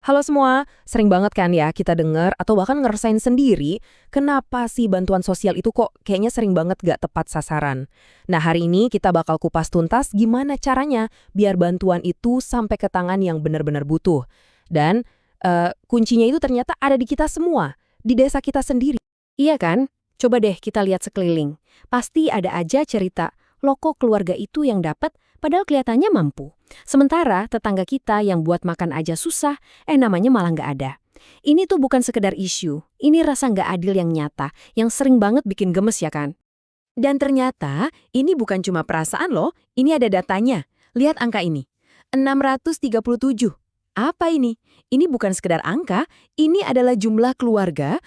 Halo semua, sering banget kan ya kita dengar atau bahkan ngerasain sendiri kenapa sih bantuan sosial itu kok kayaknya sering banget gak tepat sasaran. Nah hari ini kita bakal kupas tuntas gimana caranya biar bantuan itu sampai ke tangan yang benar-benar butuh. Dan kuncinya itu ternyata ada di kita semua, di desa kita sendiri. Iya kan? Coba deh kita lihat sekeliling. Pasti ada aja cerita, loh kok keluarga itu yang dapat, padahal kelihatannya mampu. Sementara tetangga kita yang buat makan aja susah, namanya malah nggak ada. Ini tuh bukan sekedar isu, ini rasa nggak adil yang nyata, yang sering banget bikin gemes ya kan? Dan ternyata ini bukan cuma perasaan loh, ini ada datanya. Lihat angka ini, 637. Apa ini? Ini bukan sekedar angka, ini adalah jumlah keluarga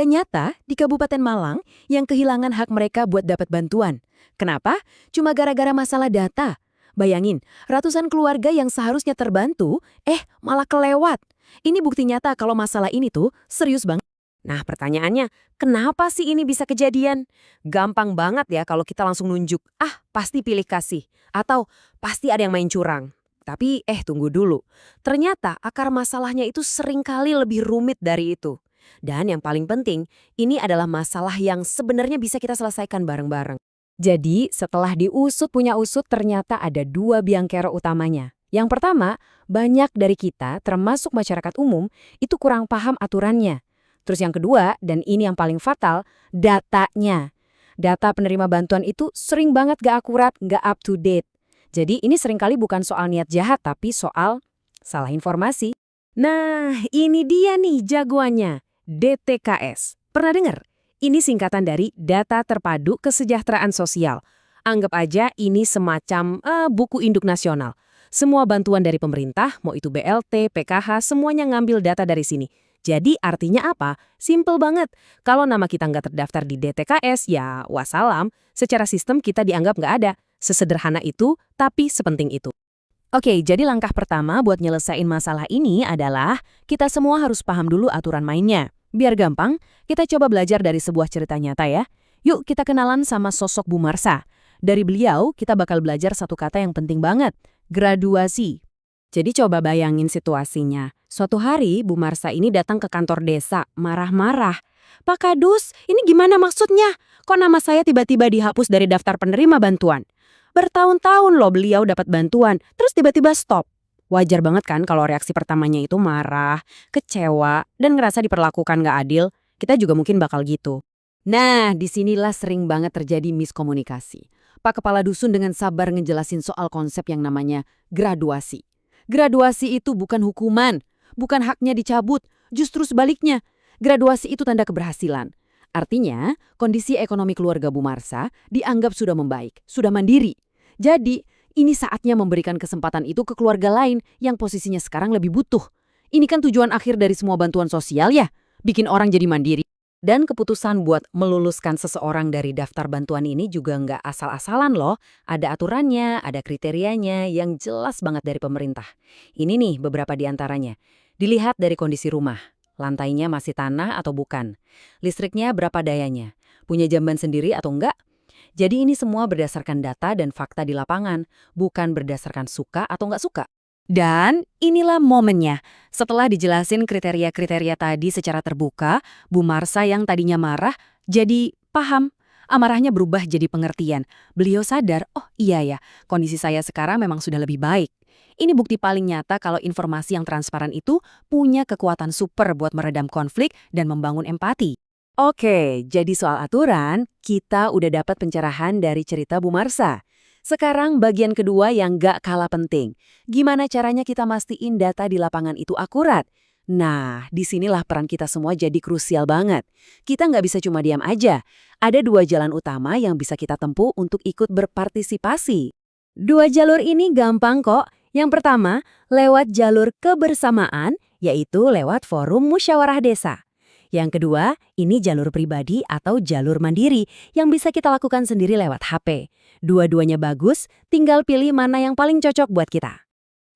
nyata di Kabupaten Malang yang kehilangan hak mereka buat dapat bantuan. Kenapa? Cuma gara-gara masalah data. Bayangin, ratusan keluarga yang seharusnya terbantu, malah kelewat. Ini bukti nyata kalau masalah ini tuh serius banget. Nah pertanyaannya, kenapa sih ini bisa kejadian? Gampang banget ya kalau kita langsung nunjuk, pasti pilih kasih. Atau pasti ada yang main curang. Tapi tunggu dulu. Ternyata akar masalahnya itu seringkali lebih rumit dari itu. Dan yang paling penting, ini adalah masalah yang sebenarnya bisa kita selesaikan bareng-bareng. Jadi setelah diusut punya usut ternyata ada dua biang kerok utamanya. Yang pertama, banyak dari kita termasuk masyarakat umum itu kurang paham aturannya. Terus yang kedua, dan ini yang paling fatal, datanya. Data penerima bantuan itu sering banget gak akurat, gak up to date. Jadi ini seringkali bukan soal niat jahat, tapi soal salah informasi. Nah, ini dia nih jagoannya, DTKS. Pernah dengar? Ini singkatan dari Data Terpadu Kesejahteraan Sosial. Anggap aja ini semacam buku induk nasional. Semua bantuan dari pemerintah, mau itu BLT, PKH, semuanya ngambil data dari sini. Jadi artinya apa? Simple banget. Kalau nama kita nggak terdaftar di DTKS, ya wassalam. Secara sistem kita dianggap nggak ada. Sesederhana itu, tapi sepenting itu. Oke, jadi langkah pertama buat nyelesain masalah ini adalah kita semua harus paham dulu aturan mainnya. Biar gampang, kita coba belajar dari sebuah cerita nyata ya. Yuk kita kenalan sama sosok Bu Marsha. Dari beliau, kita bakal belajar satu kata yang penting banget, graduasi. Jadi coba bayangin situasinya. Suatu hari, Bu Marsha ini datang ke kantor desa, marah-marah. Pak Kadus, ini gimana maksudnya? Kok nama saya tiba-tiba dihapus dari daftar penerima bantuan? Bertahun-tahun loh beliau dapat bantuan, terus tiba-tiba stop. Wajar banget kan kalau reaksi pertamanya itu marah, kecewa, dan ngerasa diperlakukan nggak adil. Kita juga mungkin bakal gitu. Nah, disinilah sering banget terjadi miskomunikasi. Pak Kepala Dusun dengan sabar ngejelasin soal konsep yang namanya graduasi. Graduasi itu bukan hukuman, bukan haknya dicabut, justru sebaliknya. Graduasi itu tanda keberhasilan. Artinya, kondisi ekonomi keluarga Bu Marsha dianggap sudah membaik, sudah mandiri. Jadi, ini saatnya memberikan kesempatan itu ke keluarga lain yang posisinya sekarang lebih butuh. Ini kan tujuan akhir dari semua bantuan sosial ya, bikin orang jadi mandiri. Dan keputusan buat meluluskan seseorang dari daftar bantuan ini juga nggak asal-asalan loh. Ada aturannya, ada kriterianya yang jelas banget dari pemerintah. Ini nih beberapa di antaranya. Dilihat dari kondisi rumah. Lantainya masih tanah atau bukan? Listriknya berapa dayanya? Punya jamban sendiri atau enggak? Jadi ini semua berdasarkan data dan fakta di lapangan, bukan berdasarkan suka atau nggak suka. Dan inilah momennya. Setelah dijelasin kriteria-kriteria tadi secara terbuka, Bu Marsha yang tadinya marah jadi paham. Amarahnya berubah jadi pengertian. Beliau sadar, oh iya ya, kondisi saya sekarang memang sudah lebih baik. Ini bukti paling nyata kalau informasi yang transparan itu punya kekuatan super buat meredam konflik dan membangun empati. Oke, jadi soal aturan, kita udah dapat pencerahan dari cerita Bu Marsha. Sekarang bagian kedua yang gak kalah penting. Gimana caranya kita mastiin data di lapangan itu akurat? Nah, disinilah peran kita semua jadi krusial banget. Kita nggak bisa cuma diam aja. Ada dua jalan utama yang bisa kita tempuh untuk ikut berpartisipasi. Dua jalur ini gampang kok. Yang pertama, lewat jalur kebersamaan, yaitu lewat forum musyawarah desa. Yang kedua, ini jalur pribadi atau jalur mandiri yang bisa kita lakukan sendiri lewat HP. Dua-duanya bagus, tinggal pilih mana yang paling cocok buat kita.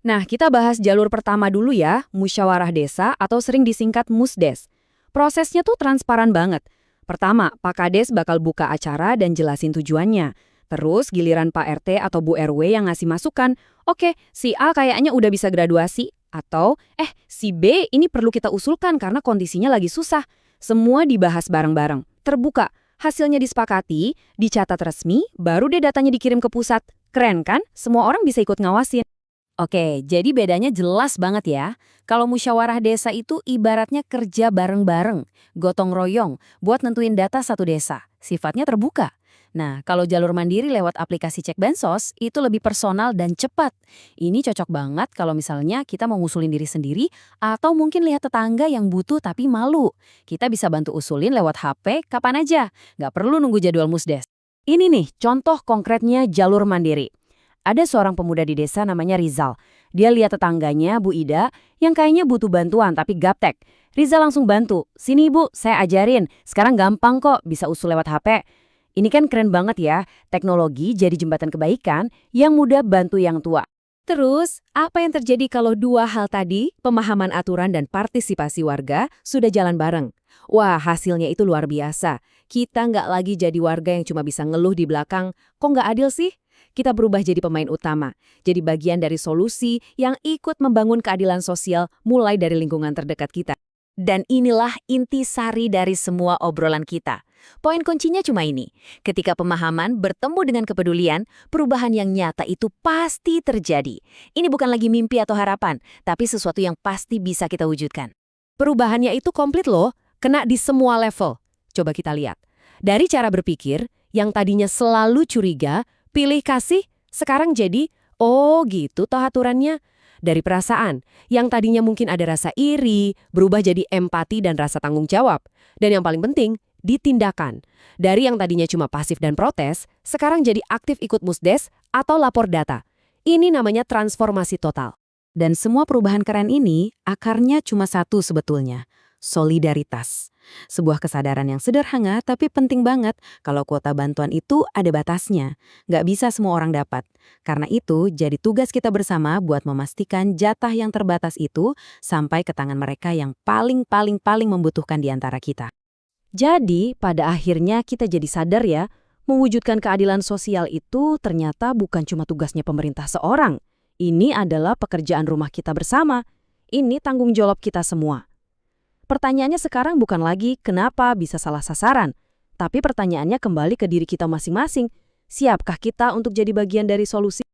Nah, kita bahas jalur pertama dulu ya, musyawarah desa atau sering disingkat Musdes. Prosesnya tuh transparan banget. Pertama, Pak Kades bakal buka acara dan jelasin tujuannya. Terus giliran Pak RT atau Bu RW yang ngasih masukan, oke, si A kayaknya udah bisa graduasi, Atau, si B ini perlu kita usulkan karena kondisinya lagi susah. Semua dibahas bareng-bareng, terbuka. Hasilnya disepakati, dicatat resmi, baru deh datanya dikirim ke pusat. Keren kan? Semua orang bisa ikut ngawasin. Oke, jadi bedanya jelas banget ya. Kalau musyawarah desa itu ibaratnya kerja bareng-bareng, gotong royong, buat nentuin data satu desa. Sifatnya terbuka. Nah, kalau jalur mandiri lewat aplikasi cek Bansos, itu lebih personal dan cepat. Ini cocok banget kalau misalnya kita mau ngusulin diri sendiri, atau mungkin lihat tetangga yang butuh tapi malu. Kita bisa bantu usulin lewat HP kapan aja, nggak perlu nunggu jadwal musdes. Ini nih, contoh konkretnya jalur mandiri. Ada seorang pemuda di desa namanya Rizal. Dia lihat tetangganya, Bu Ida, yang kayaknya butuh bantuan tapi gaptek. Rizal langsung bantu. Sini Bu, saya ajarin. Sekarang gampang kok, bisa usul lewat HP. Ini kan keren banget ya, teknologi jadi jembatan kebaikan yang mudah bantu yang tua. Terus, apa yang terjadi kalau dua hal tadi, pemahaman aturan dan partisipasi warga, sudah jalan bareng? Wah, hasilnya itu luar biasa. Kita nggak lagi jadi warga yang cuma bisa ngeluh di belakang. Kok nggak adil sih? Kita berubah jadi pemain utama, jadi bagian dari solusi yang ikut membangun keadilan sosial mulai dari lingkungan terdekat kita. Dan inilah inti sari dari semua obrolan kita. Poin kuncinya cuma ini. Ketika pemahaman bertemu dengan kepedulian, perubahan yang nyata itu pasti terjadi. Ini bukan lagi mimpi atau harapan, tapi sesuatu yang pasti bisa kita wujudkan. Perubahannya itu komplit loh, kena di semua level. Coba kita lihat. Dari cara berpikir, yang tadinya selalu curiga, pilih kasih, sekarang jadi, oh gitu toh aturannya. Dari perasaan, yang tadinya mungkin ada rasa iri, berubah jadi empati dan rasa tanggung jawab. Dan yang paling penting, di tindakan. Dari yang tadinya cuma pasif dan protes, sekarang jadi aktif ikut musdes atau lapor data. Ini namanya transformasi total. Dan semua perubahan keren ini, akarnya cuma satu sebetulnya. Solidaritas. Sebuah kesadaran yang sederhana tapi penting banget kalau kuota bantuan itu ada batasnya. Nggak bisa semua orang dapat. Karena itu, jadi tugas kita bersama buat memastikan jatah yang terbatas itu sampai ke tangan mereka yang paling membutuhkan di antara kita. Jadi, pada akhirnya kita jadi sadar ya, mewujudkan keadilan sosial itu ternyata bukan cuma tugasnya pemerintah seorang. Ini adalah pekerjaan rumah kita bersama. Ini tanggung jawab kita semua. Pertanyaannya sekarang bukan lagi kenapa bisa salah sasaran, tapi pertanyaannya kembali ke diri kita masing-masing. Siapkah kita untuk jadi bagian dari solusi?